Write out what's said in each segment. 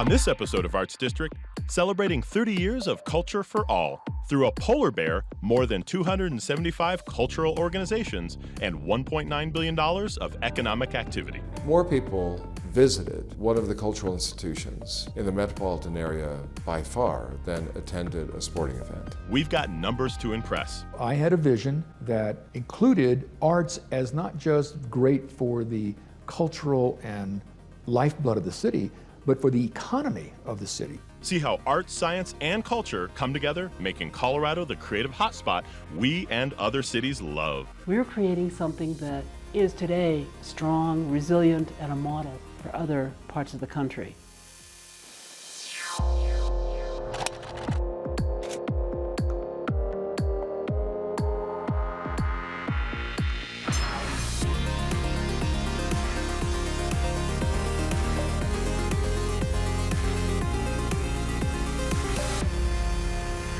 On this episode of Arts District, celebrating 30 years of culture for all through a polar bear, more than 275 cultural organizations, and $1.9 billion of economic activity. More people visited one of the cultural institutions in the metropolitan area by far than attended a sporting event. We've got numbers to impress. I had a vision that included arts as not just great for the cultural and lifeblood of the city, but for the economy of the city. See how art, science, and culture come together, making Colorado the creative hotspot we and other cities love. We're creating something that is today strong, resilient, and a model for other parts of the country.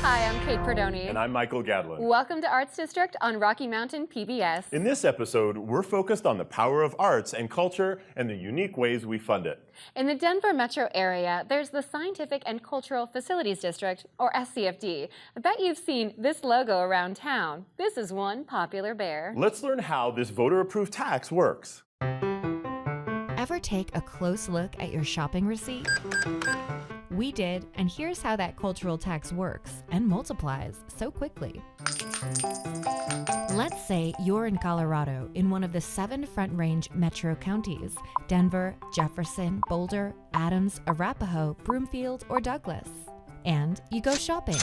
Hi, I'm Kate Perdoni. And I'm Michael Gadlin. Welcome to Arts District on Rocky Mountain PBS. In this episode, we're focused on the power of arts and culture and the unique ways we fund it. In the Denver metro area, there's the Scientific and Cultural Facilities District, or SCFD. I bet you've seen this logo around town. This is one popular bear. Let's learn how this voter-approved tax works. Ever take a close look at your shopping receipt? We did, and here's how that cultural tax works and multiplies so quickly. Let's say you're in Colorado in one of the 7 Front Range metro counties: Denver, Jefferson, Boulder, Adams, Arapahoe, Broomfield, or Douglas. And you go shopping.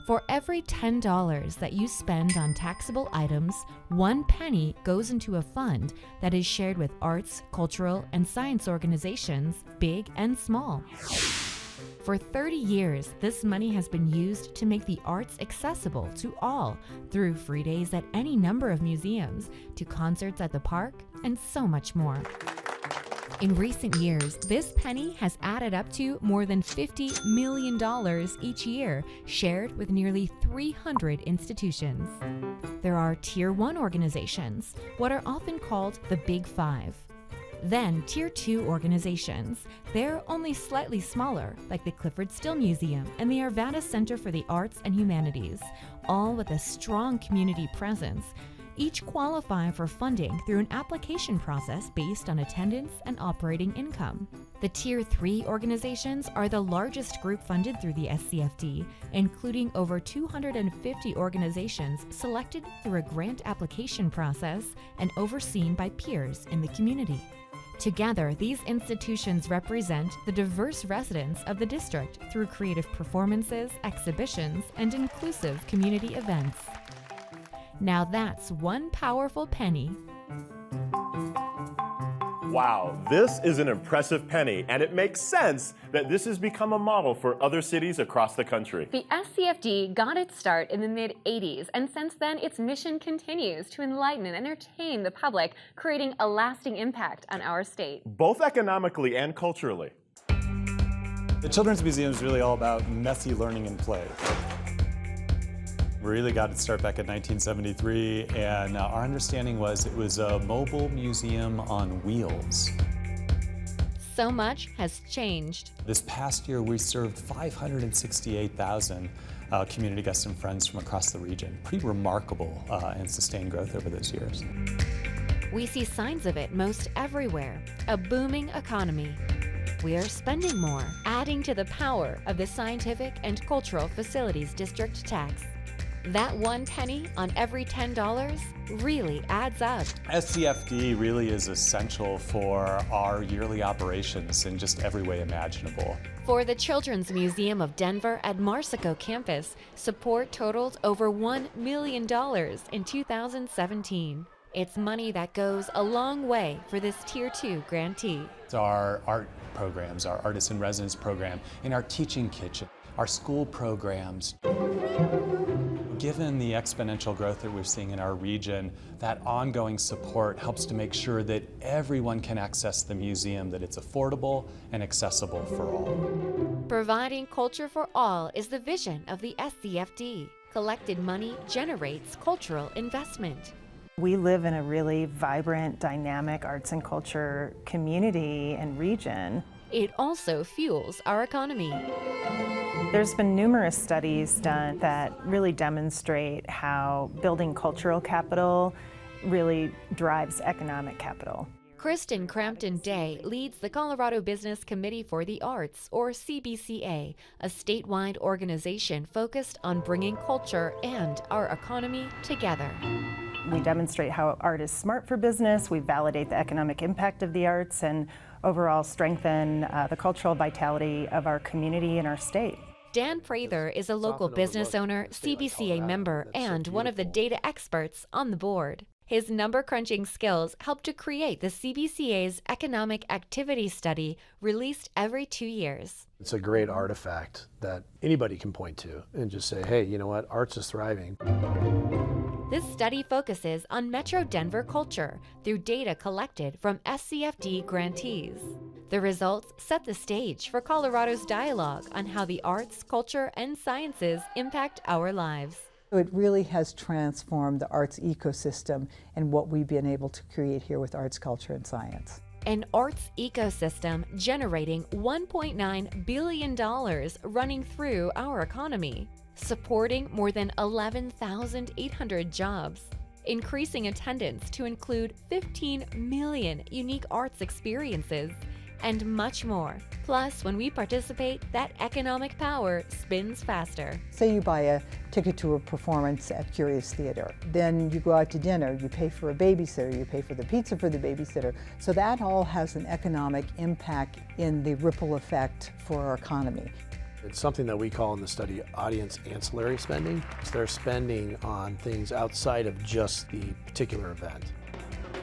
For every $10 that you spend on taxable items, 1 penny goes into a fund that is shared with arts, cultural, and science organizations, big and small. For 30 years, this money has been used to make the arts accessible to all through free days at any number of museums, to concerts at the park, and so much more. In recent years, this penny has added up to more than $50 million each year, shared with nearly 300 institutions. There are Tier 1 organizations, what are often called the Big Five. Then Tier 2 organizations. They're only slightly smaller, like the Clifford Still Museum and the Arvada Center for the Arts and Humanities, all with a strong community presence. Each qualify for funding through an application process based on attendance and operating income. The Tier 3 organizations are the largest group funded through the SCFD, including over 250 organizations selected through a grant application process and overseen by peers in the community. Together, these institutions represent the diverse residents of the district through creative performances, exhibitions, and inclusive community events. Now that's one powerful penny. Wow, this is an impressive penny, and it makes sense that this has become a model for other cities across the country. The SCFD got its start in the mid-'80s, and since then its mission continues to enlighten and entertain the public, creating a lasting impact on our state. Both economically and culturally. The Children's Museum is really all about messy learning and play. We really got its start back in 1973, and our understanding was it was a mobile museum on wheels. So much has changed. This past year, we served 568,000 community guests and friends from across the region. Pretty remarkable and sustained growth over those years. We see signs of it most everywhere. A booming economy. We are spending more, adding to the power of the Scientific and Cultural Facilities District tax. That 1 penny on every $10 really adds up. SCFD really is essential for our yearly operations in just every way imaginable. For the Children's Museum of Denver at Marsico campus, support totaled over $1 million in 2017. It's money that goes a long way for this Tier 2 grantee. Our art programs, our Artist in Residence program, and our teaching kitchen, our school programs. Given the exponential growth that we're seeing in our region, that ongoing support helps to make sure that everyone can access the museum, that it's affordable and accessible for all. Providing culture for all is the vision of the SCFD. Collected money generates cultural investment. We live in a really vibrant, dynamic arts and culture community and region. it also fuels our economy. There's been numerous studies done that really demonstrate how building cultural capital really drives economic capital. Kristen Crampton Day leads the Colorado Business Committee for the Arts, or CBCA, a statewide organization focused on bringing culture and our economy together. We demonstrate how art is smart for business, we validate the economic impact of the arts, and overall strengthen the cultural vitality of our community and our state. Dan Prather is a local business owner, CBCA member, and one of the data experts on the board. His number-crunching skills helped to create the CBCA's Economic Activity Study, released every 2 years. It's a great artifact that anybody can point to and just say, hey, you know what, arts is thriving. This study focuses on Metro Denver culture through data collected from SCFD grantees. The results set the stage for Colorado's dialogue on how the arts, culture, and sciences impact our lives. It really has transformed the arts ecosystem and what we've been able to create here with arts, culture, and science. An arts ecosystem generating $1.9 billion running through our economy, supporting more than 11,800 jobs, increasing attendance to include 15 million unique arts experiences, and much more. Plus, when we participate, that economic power spins faster. Say you buy a ticket to a performance at Curious Theater. Then you go out to dinner, you pay for a babysitter, you pay for the pizza for the babysitter. So that all has an economic impact in the ripple effect for our economy. It's something that we call in the study audience ancillary spending. So they're spending on things outside of just the particular event.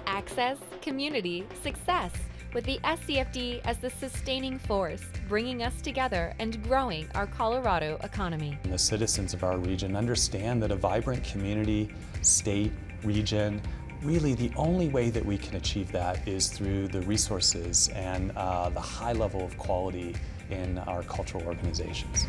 Access, community, success, with the SCFD as the sustaining force, bringing us together and growing our Colorado economy. The citizens of our region understand that a vibrant community, state, region, really the only way that we can achieve that is through the resources and the high level of quality in our cultural organizations.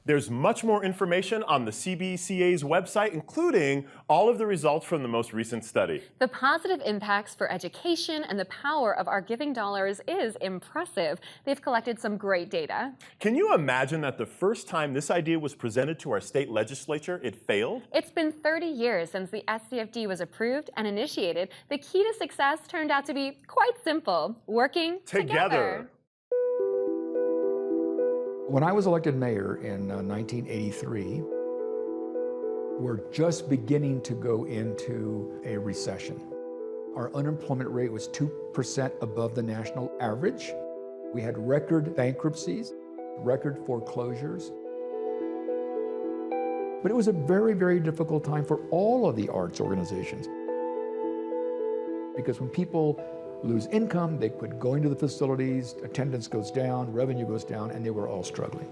There's much more information on the CBCA's website, including all of the results from the most recent study. The positive impacts for education and the power of our giving dollars is impressive. They've collected some great data. Can you imagine that the first time this idea was presented to our state legislature, it failed? It's been 30 years since the SCFD was approved and initiated. The key to success turned out to be quite simple: working together. When I was elected mayor in 1983, we're just beginning to go into a recession. Our unemployment rate was 2% above the national average. We had record bankruptcies, record foreclosures. But it was a very, very difficult time for all of the arts organizations. Because when people lose income, they quit going to the facilities, attendance goes down, revenue goes down, and they were all struggling.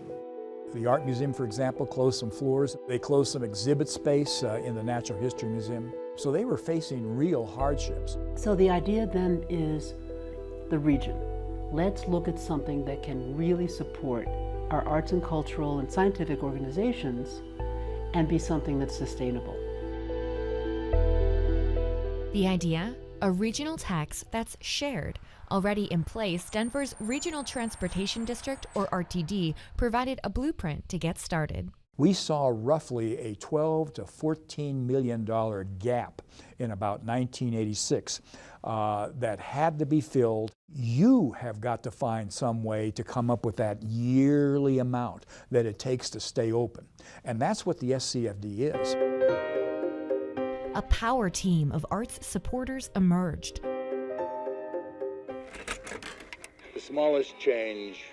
The Art Museum, for example, closed some floors. They closed some exhibit space in the Natural History Museum. So they were facing real hardships. So the idea then is the region. Let's look at something that can really support our arts and cultural and scientific organizations and be something that's sustainable. The idea? A regional tax that's shared. Already in place, Denver's Regional Transportation District, or RTD, provided a blueprint to get started. We saw roughly a $12 to $14 million gap in about 1986 that had to be filled. You have got to find some way to come up with that yearly amount that it takes to stay open. And that's what the SCFD is. A power team of arts supporters emerged. The smallest change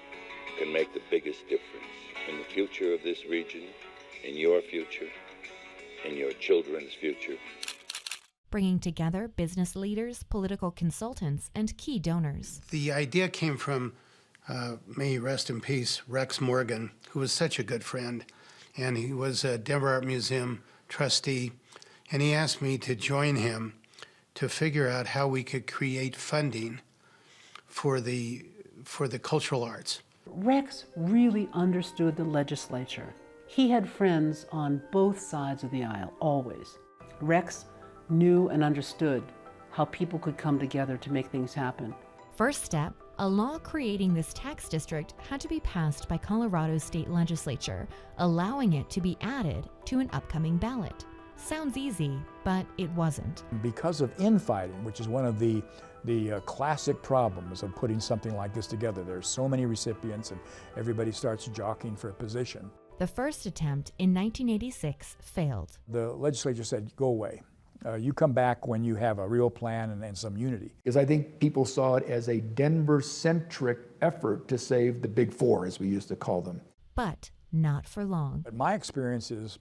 can make the biggest difference in the future of this region, in your future, in your children's future. Bringing together business leaders, political consultants, and key donors. The idea came from, may he rest in peace, Rex Morgan, who was such a good friend, and he was a Denver Art Museum trustee. And he asked me to join him to figure out how we could create funding for the cultural arts. Rex really understood the legislature. He had friends on both sides of the aisle, always. Rex knew and understood how people could come together to make things happen. First step, a law creating this tax district had to be passed by Colorado's state legislature, allowing it to be added to an upcoming ballot. Sounds easy, but it wasn't. Because of infighting, which is one of the classic problems of putting something like this together, there's so many recipients and everybody starts jockeying for a position. The first attempt in 1986 failed. The legislature said, go away. You come back when you have a real plan and some unity. Because I think people saw it as a Denver-centric effort to save the Big Four, as we used to call them. But not for long. But my experience is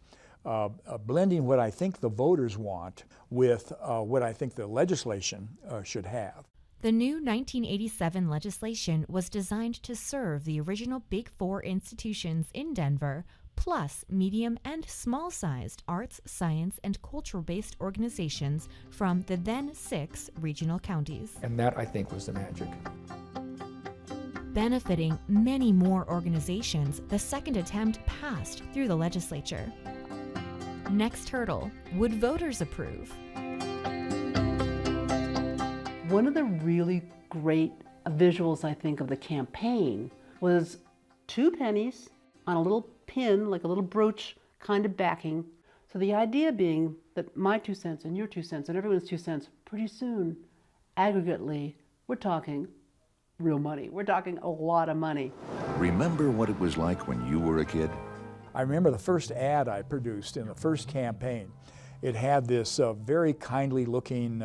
blending what I think the voters want with what I think the legislation should have. The new 1987 legislation was designed to serve the original Big Four institutions in Denver, plus medium and small-sized arts, science, and cultural-based organizations from the then 6 regional counties. And that, I think, was the magic. Benefiting many more organizations, the second attempt passed through the legislature. Next hurdle, would voters approve? One of the really great visuals, I think, of the campaign was 2 pennies on a little pin, like a little brooch kind of backing. So the idea being that my 2 cents and your 2 cents and everyone's 2 cents, pretty soon, aggregately, we're talking real money. We're talking a lot of money. Remember what it was like when you were a kid? I remember the first ad I produced in the first campaign. It had this very kindly looking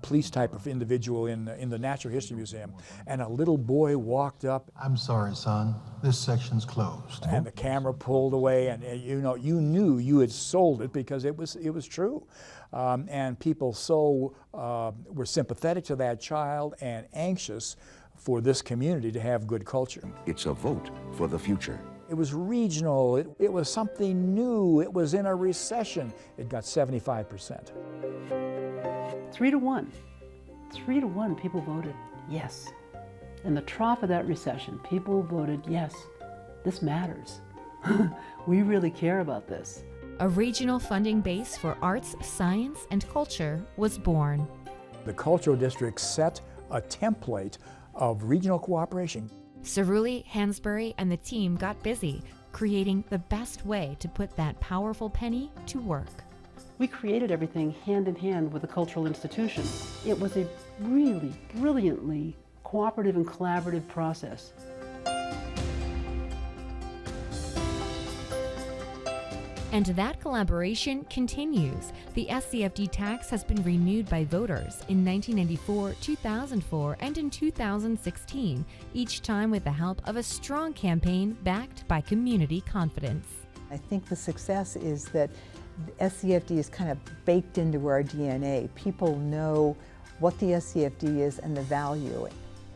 police type of individual in the Natural History Museum, and a little boy walked up. I'm sorry, son, this section's closed. And the camera pulled away, and you knew you had sold it because it was true. And people were sympathetic to that child and anxious for this community to have good culture. It's a vote for the future. It was regional, it was something new, it was in a recession. It got 75%. 3 to 1. 3 to 1 people voted yes. In the trough of that recession, people voted yes. This matters. We really care about this. A regional funding base for arts, science, and culture was born. The Cultural District set a template of regional cooperation. Cerulli, Hansberry, and the team got busy, creating the best way to put that powerful penny to work. We created everything hand in hand with the cultural institutions. It was a really brilliantly cooperative and collaborative process. And that collaboration continues. The SCFD tax has been renewed by voters in 1994, 2004, and in 2016, each time with the help of a strong campaign backed by community confidence. I think the success is that SCFD is kind of baked into our DNA. People know what the SCFD is and the value.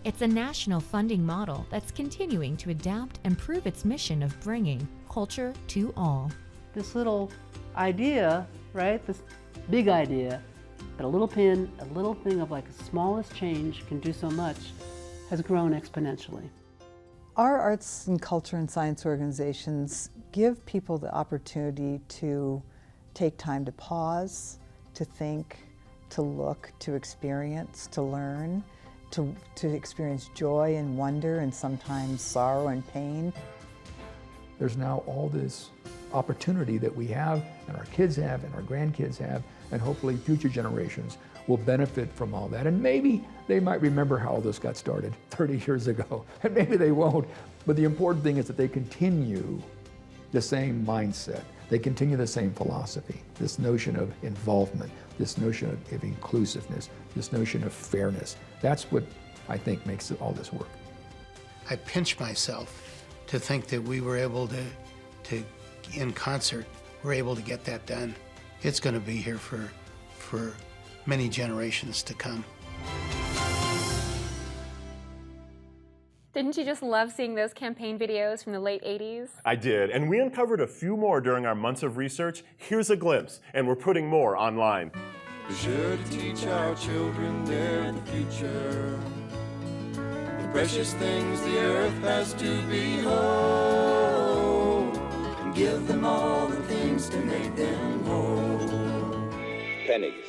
It's a national funding model that's continuing to adapt and prove its mission of bringing culture to all. This little idea, right, this big idea, that a little pin, a little thing of like the smallest change can do so much, has grown exponentially. Our arts and culture and science organizations give people the opportunity to take time to pause, to think, to look, to experience, to learn, to experience joy and wonder and sometimes sorrow and pain. There's now all this opportunity that we have, and our kids have, and our grandkids have, and hopefully future generations will benefit from all that. And maybe they might remember how all this got started 30 years ago, and maybe they won't. But the important thing is that they continue the same mindset. They continue the same philosophy, this notion of involvement, this notion of inclusiveness, this notion of fairness. That's what I think makes all this work. I pinch myself to think that we were able to in concert, we're able to get that done. It's going to be here for many generations to come. Didn't you just love seeing those campaign videos from the late 80s? I did, and we uncovered a few more during our months of research. Here's a glimpse, and we're putting more online. Be sure to teach our children they're the future. The precious things the earth has to behold. And give them all the things to make them whole. Pennies.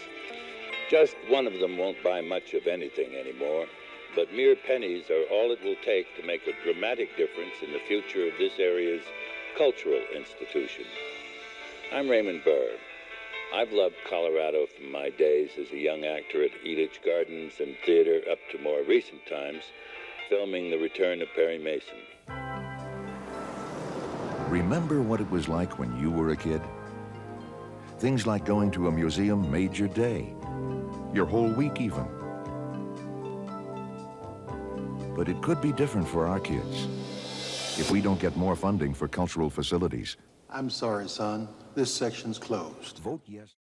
Just one of them won't buy much of anything anymore. but mere pennies are all it will take to make a dramatic difference in the future of this area's cultural institutions. I'm Raymond Burr. I've loved Colorado from my days as a young actor at Elitch Gardens and Theater up to more recent times, filming The Return of Perry Mason. Remember what it was like when you were a kid? Things like going to a museum made your day, your whole week even. But it could be different for our kids if we don't get more funding for cultural facilities. I'm sorry, son. This section's closed. Vote yes.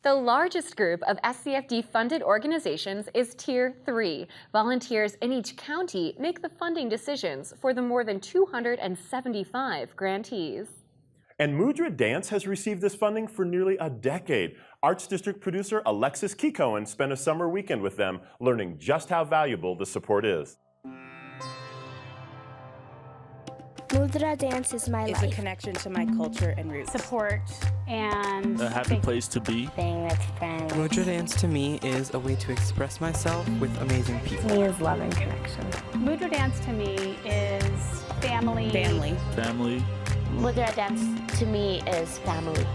The largest group of SCFD-funded organizations is Tier 3. Volunteers in each county make the funding decisions for the more than 275 grantees. And Mudra Dance has received this funding for nearly a decade. Arts District producer Alexis Kikoen spent a summer weekend with them, learning just how valuable the support is. Mudra Dance is my life. It's a connection to my culture and roots. Support and a happy place to be. Being with friends. Mudra Dance to me is a way to express myself with amazing people. To me is love and connection. Mudra Dance to me is family. Family. Family. Mudra Dance to me is family.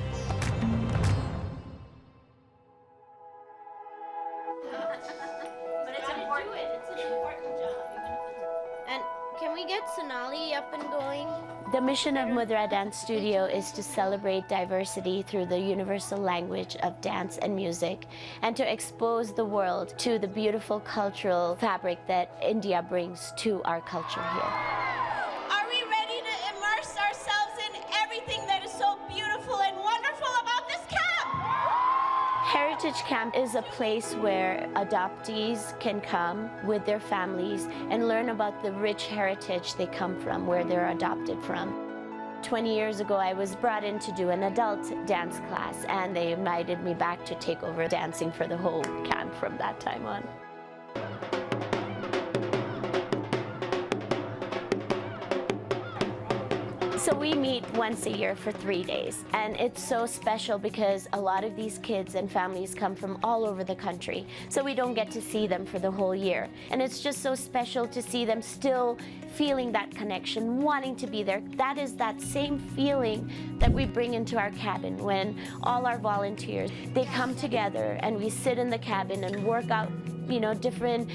Can we get Sonali up and going? The mission of Mudra Dance Studio is to celebrate diversity through the universal language of dance and music, and to expose the world to the beautiful cultural fabric that India brings to our culture here. Are we ready to immerse ourselves in everything that is so beautiful and wonderful about this camp? Heritage Camp is a place where adoptees can come with their families and learn about the rich heritage they come from, where they're adopted from. 20 years ago, I was brought in to do an adult dance class, and they invited me back to take over dancing for the whole camp from that time on. So we meet once a year for 3 days, and it's so special because a lot of these kids and families come from all over the country, so we don't get to see them for the whole year. And it's just so special to see them still feeling that connection, wanting to be there. That is that same feeling that we bring into our cabin when all our volunteers, they come together and we sit in the cabin and work out different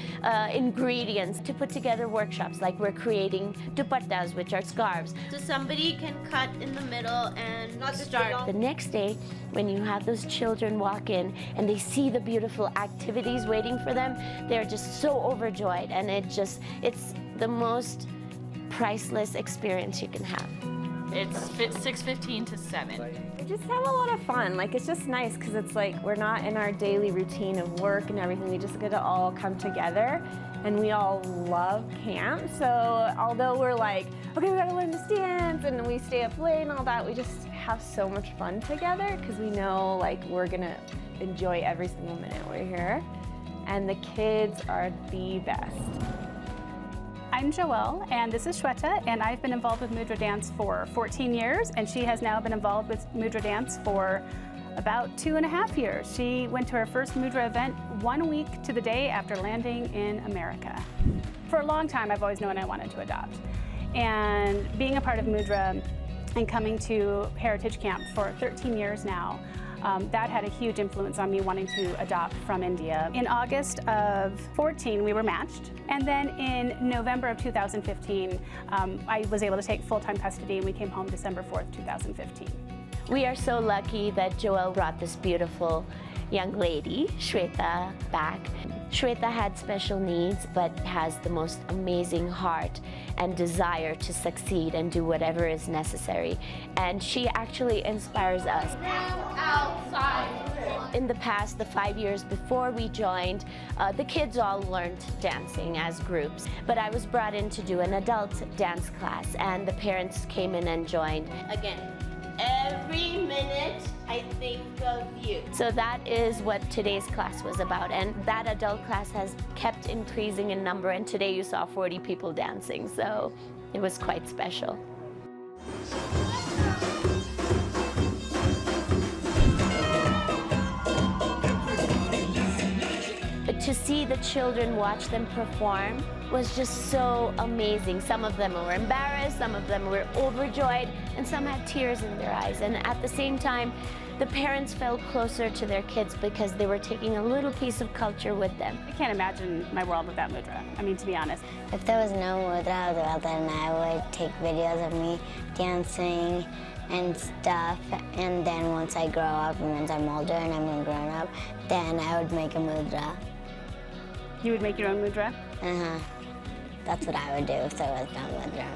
ingredients to put together workshops, like we're creating dupattas, which are scarves. So somebody can cut in the middle and not start. The next day, when you have those children walk in and they see the beautiful activities waiting for them, they're just so overjoyed, and it's the most priceless experience you can have. It's 6:15 to 7. We just have a lot of fun. It's just nice because it's like we're not in our daily routine of work and everything. We just get to all come together, and we all love camp. So although we're like, okay, we gotta learn this dance, and we stay up late and all that, we just have so much fun together because we know we're gonna enjoy every single minute we're here. And the kids are the best. I'm Joelle, and this is Shweta, and I've been involved with Mudra Dance for 14 years, and she has now been involved with Mudra Dance for about 2.5 years. She went to her first Mudra event 1 week to the day after landing in America. For a long time, I've always known I wanted to adopt. And being a part of Mudra and coming to Heritage Camp for 13 years now, that had a huge influence on me wanting to adopt from India. In August of 14, we were matched. And then in November of 2015, I was able to take full-time custody, and we came home December 4th, 2015. We are so lucky that Joelle brought this beautiful young lady, Shweta, back. Shweta had special needs, but has the most amazing heart and desire to succeed and do whatever is necessary. And she actually inspires us. Outside. In the past, the 5 years before we joined, the kids all learned dancing as groups. But I was brought in to do an adult dance class, and the parents came in and joined. Again, every minute I think of you. So that is what today's class was about, and that adult class has kept increasing in number, and today you saw 40 people dancing, so it was quite special. to see the children watch them perform was just so amazing. Some of them were embarrassed, some of them were overjoyed, and some had tears in their eyes. And at the same time, the parents felt closer to their kids because they were taking a little piece of culture with them. I can't imagine my world without Mudra, I mean, to be honest. If there was no Mudra world, then I would take videos of me dancing and stuff, and then once I grow up and once I'm older and I'm grown up, then I would make a Mudra. You would make your own Mudra? Uh-huh. That's what I would do if there was no Mudra.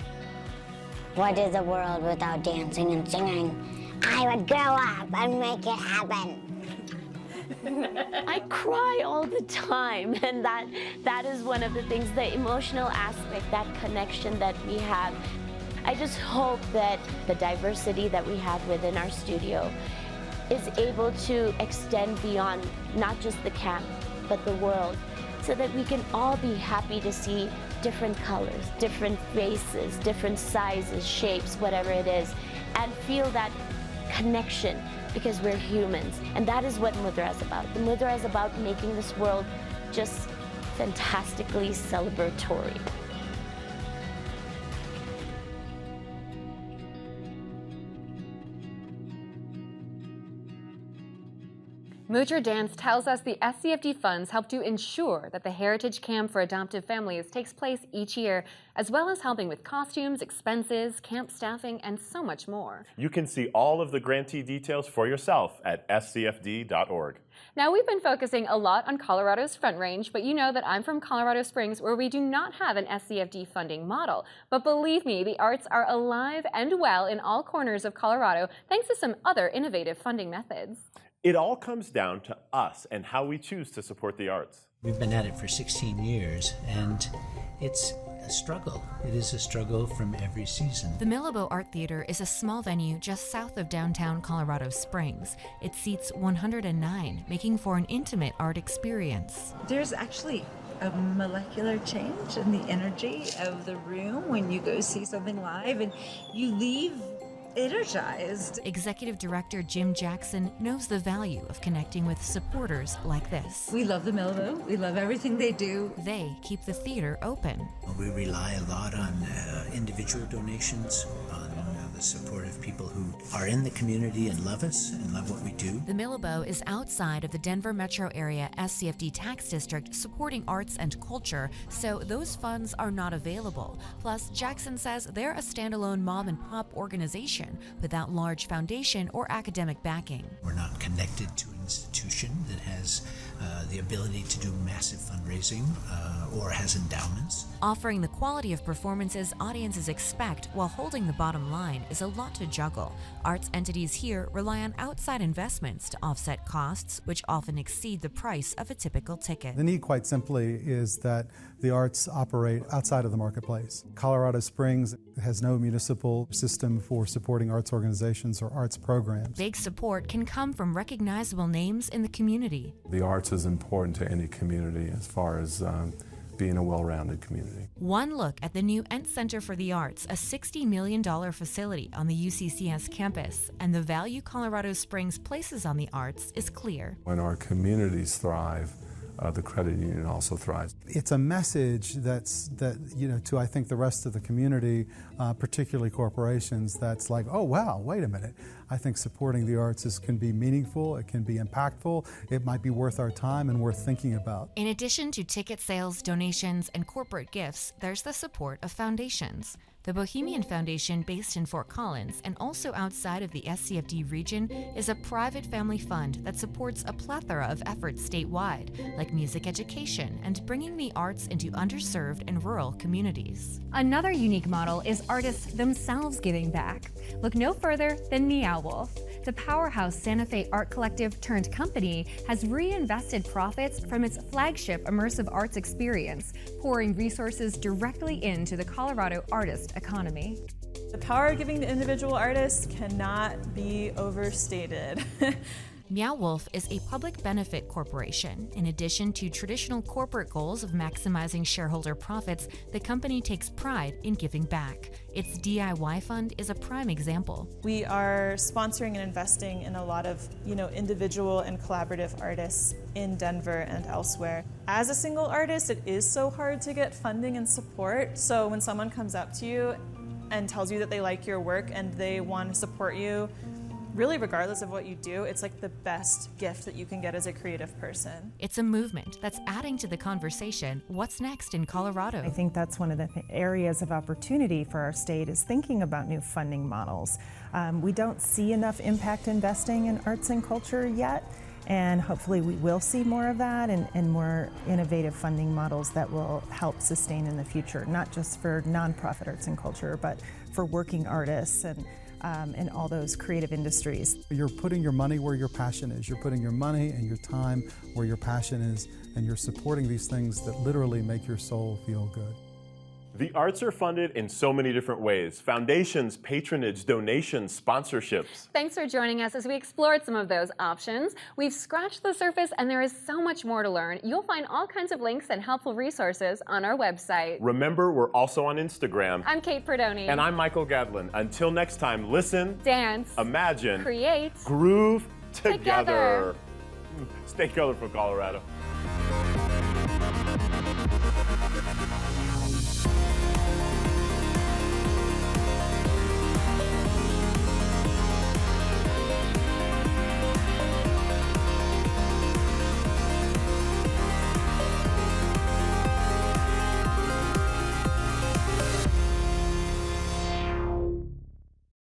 What is a world without dancing and singing? I would grow up and make it happen. I cry all the time, and that is one of the things, the emotional aspect, that connection that we have. I just hope that the diversity that we have within our studio is able to extend beyond not just the camp, but the world, so that we can all be happy to see different colors, different faces, different sizes, shapes, whatever it is, and feel that connection, because we're humans. And that is what Mudra is about. The Mudra is about making this world just fantastically celebratory. Mudra Dance tells us the SCFD funds help to ensure that the Heritage Camp for Adoptive Families takes place each year, as well as helping with costumes, expenses, camp staffing, and so much more. You can see all of the grantee details for yourself at scfd.org. Now, we've been focusing a lot on Colorado's Front Range, but you know that I'm from Colorado Springs, where we do not have an SCFD funding model. But believe me, the arts are alive and well in all corners of Colorado, thanks to some other innovative funding methods. It all comes down to us and how we choose to support the arts. We've been at it for 16 years, and it's a struggle. It is a struggle from every season. The Malibu Art Theatre is a small venue just south of downtown Colorado Springs. It seats 109, making for an intimate art experience. There's actually a molecular change in the energy of the room when you go see something live, and you leave energized. Executive Director Jim Jackson knows the value of connecting with supporters like this. We love the Malibu. We love everything they do. They keep the theater open. We rely a lot on individual donations, on the support of people who are in the community and love us and love what we do. The Malibu is outside of the Denver Metro Area SCFD tax district, supporting arts and culture, so those funds are not available. Plus, Jackson says they're a standalone mom and pop organization without large foundation or academic backing. We're not connected to an institution that has the ability to do massive fundraising or has endowments. Offering the quality of performances audiences expect while holding the bottom line is a lot to juggle. Arts entities here rely on outside investments to offset costs, which often exceed the price of a typical ticket. The need, quite simply, is that the arts operate outside of the marketplace. Colorado Springs has no municipal system for supporting arts organizations or arts programs. Big support can come from recognizable names in the community. The arts is important to any community as far as being a well-rounded community. One look at the new Ent Center for the Arts, a $60 million facility on the UCCS campus, and the value Colorado Springs places on the arts is clear. When our communities thrive, the credit union also thrives. It's a message to I think the rest of the community, particularly corporations, that's like, oh wow, wait a minute. I think supporting the arts can be meaningful, it can be impactful, it might be worth our time and worth thinking about. In addition to ticket sales, donations, and corporate gifts, there's the support of foundations. The Bohemian Foundation, based in Fort Collins and also outside of the SCFD region, is a private family fund that supports a plethora of efforts statewide, like music education and bringing the arts into underserved and rural communities. Another unique model is artists themselves giving back. Look no further than Nia Wolfe. The powerhouse Santa Fe art collective turned company has reinvested profits from its flagship immersive arts experience, pouring resources directly into the Colorado artist economy. The power of giving to individual artists cannot be overstated. Nia Wolfe is a public benefit corporation. In addition to traditional corporate goals of maximizing shareholder profits, the company takes pride in giving back. Its DIY fund is a prime example. We are sponsoring and investing in a lot of, individual and collaborative artists in Denver and elsewhere. As a single artist, it is so hard to get funding and support. So when someone comes up to you and tells you that they like your work and they want to support you, really regardless of what you do, it's like the best gift that you can get as a creative person. It's a movement that's adding to the conversation. What's next in Colorado? I think that's one of the areas of opportunity for our state is thinking about new funding models. We don't see enough impact investing in arts and culture yet, and hopefully we will see more of that and more innovative funding models that will help sustain in the future, not just for nonprofit arts and culture, but for working artists and all those creative industries. You're putting your money where your passion is. You're putting your money and your time where your passion is, and you're supporting these things that literally make your soul feel good. The arts are funded in so many different ways: foundations, patronage, donations, sponsorships. Thanks for joining us as we explored some of those options. We've scratched the surface and there is so much more to learn. You'll find all kinds of links and helpful resources on our website. Remember, we're also on Instagram. I'm Kate Perdoni. And I'm Michael Gadlin. Until next time, listen, dance, imagine, create, groove together. Stay colorful, Colorado.